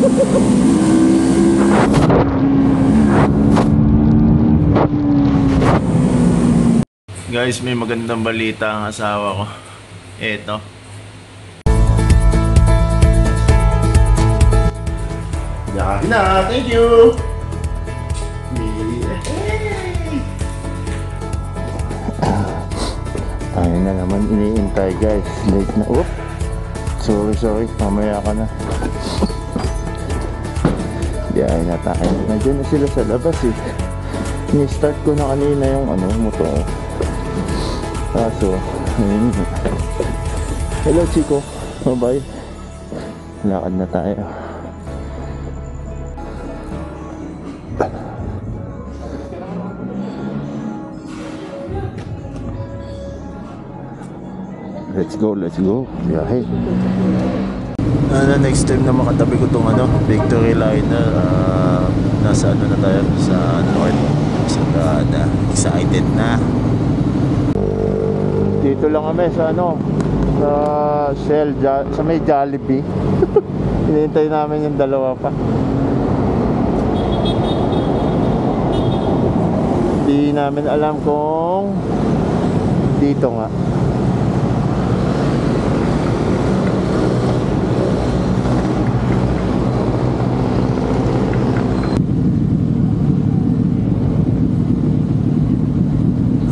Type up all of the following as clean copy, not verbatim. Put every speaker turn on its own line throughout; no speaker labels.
Guys, may magandang balita ang asawa ko. Eto. Yan na, thank you.
Tayo na naman iniintay guys. Late na. Oop. Sorry. Mamaya ka na. Diyan na tayo. Nandiyan na sila sa labas eh. Ni-start ko na kanina yung motor. Kaso, ayun. Hello Chico. Bye-bye. Lakad na tayo. Let's go. Biyahe.
Next time na makatabi ko tong Victory Liner, nasa na tayo sa North. Sagada. Excited na.
Dito lang kami sa sa Shell, sa may Jollibee. Hinihintay namin yung dalawa pa. Hindi namin alam kung dito nga.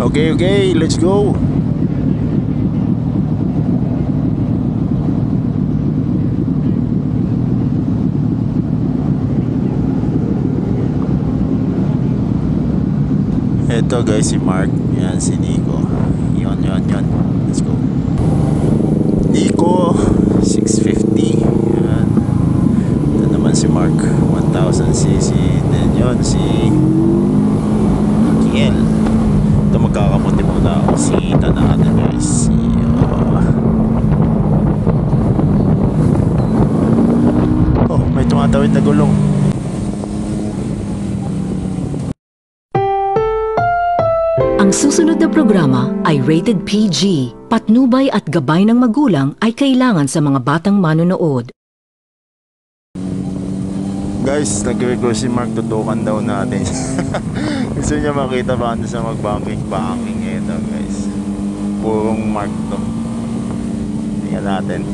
Okay, let's go. Ito guys, si Mark. Yan, si Nico. Yon. Let's go. Nico, 650. Yan. Ito naman si Mark, 1000cc. Then yun, si Kiel. Ito magkakaputi muna ako. Singita na natin guys. Oh, may tumatawid na gulong.
Ang susunod na programa ay rated PG. Patnubay at gabay ng magulang ay kailangan sa mga batang manonood.
Guys, nag-request si Mark, tutukan daw natin. Gusto niya makita paano sa mag-banking ito guys. Purong Mark to. Tingnan natin.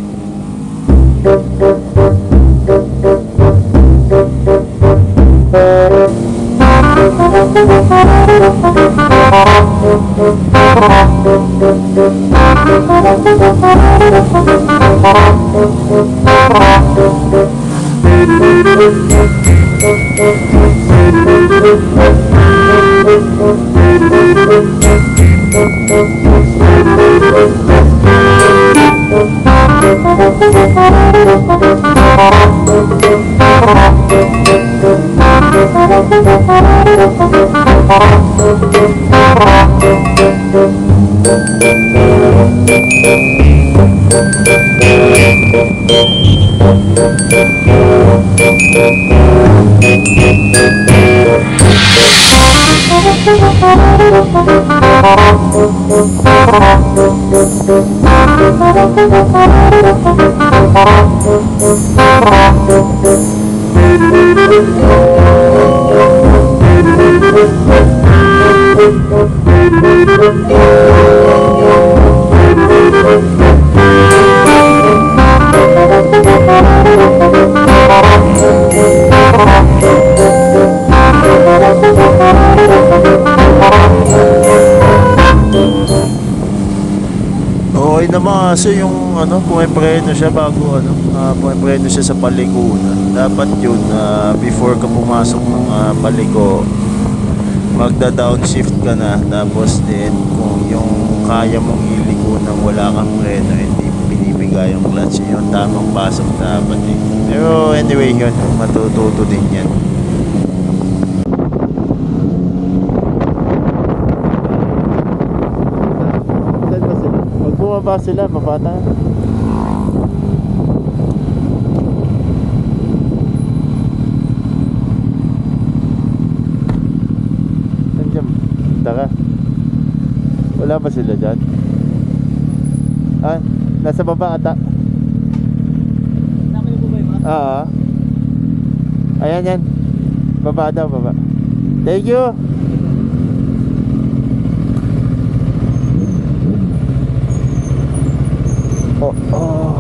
Okay naman kasi yung pumipreno siya bago pumipreno siya sa paliko na. Dapat yun before ka pumasok ng paliko, magda-downshift ka na, tapos din kung yung kaya mong iliko nang wala kang preno, hindi binibigay yung clutch, yung tamang pasok dapat eh. Pero anyway yun, matututo din yan.
Bumaba sila, mabata. Nandiyan, taka. Wala ba sila dyan? Nasa baba ata.
Naman yung bubay ba?
Oo. Ayan yan. Baba daw, baba. Thank you. Oh, oh.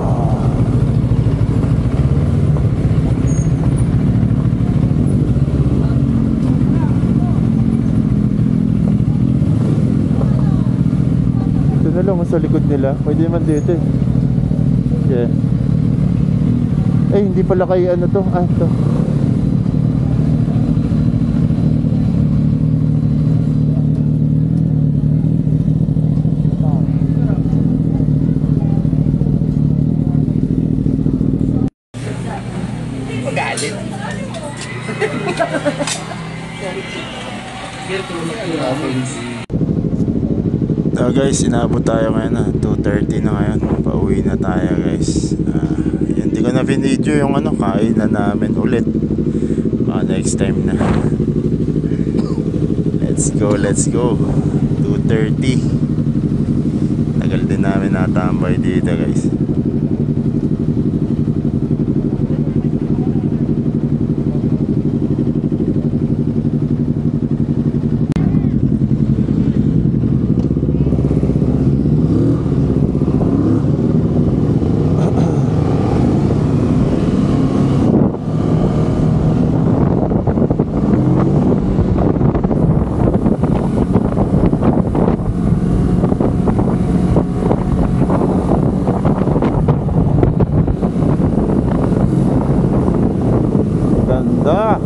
Ito na lang sa likod nila. Pwede naman dito eh. Yeah. Eh, hindi pala kayo ano to. Ah, to.
Guys, inabot tayo ngayon na 2:30 na ngayon. Pauwi na tayo guys. Hindi ko na video yung kain na namin ulit. Next time na. Let's go, let's go. 2:30. Tagal din namin natambay dito guys. Ganda.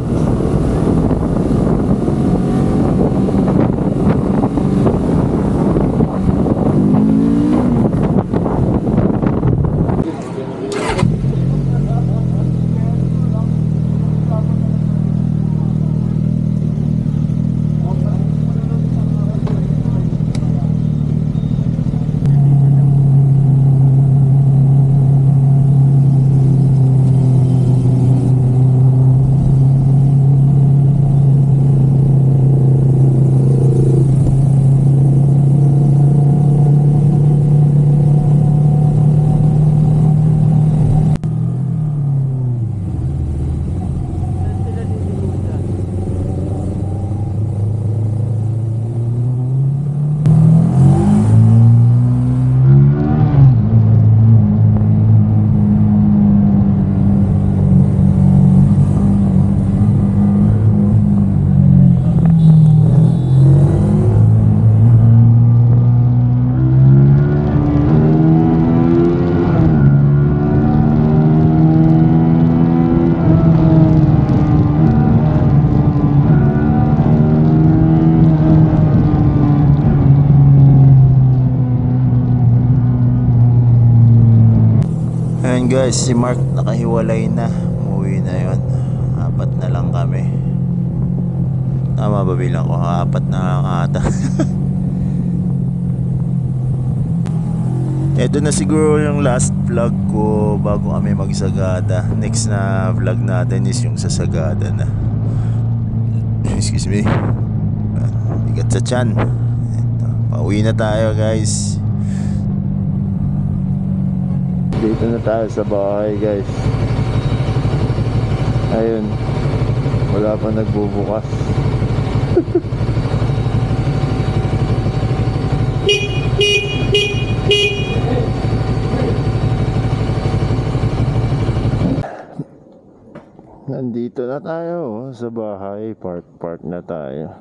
Ayan guys, si Mark nakahiwalay na. Umuwi na yon. 4 na lang kami. Tama ba bilang ko? 4 na lang ata. Ito na siguro yung last vlog ko bago kami magsagada. Next na vlog natin is yung sa Sagada na. Excuse me. Bigat sa tiyan. Ito. Pauwi na tayo guys.
Dito na tayo sa bahay guys. Ayun. Wala pa nagbubukas. Nandito na tayo sa bahay. Park na tayo.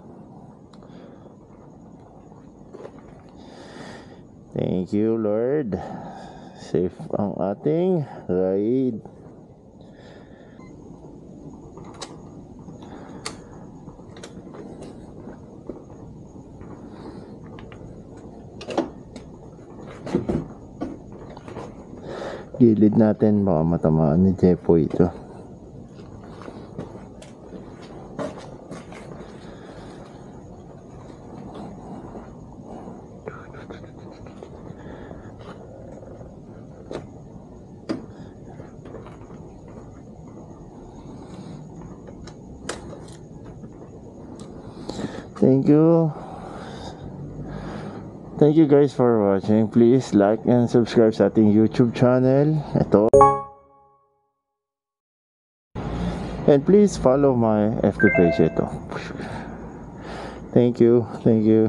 Thank you Lord. Safe ang ating ride. Gilid natin, baka matamaan ni Jepo ito. Thank you guys for watching. Please like and subscribe sa ating YouTube channel. Ito. And please follow my FB page ito. Thank you. Thank you.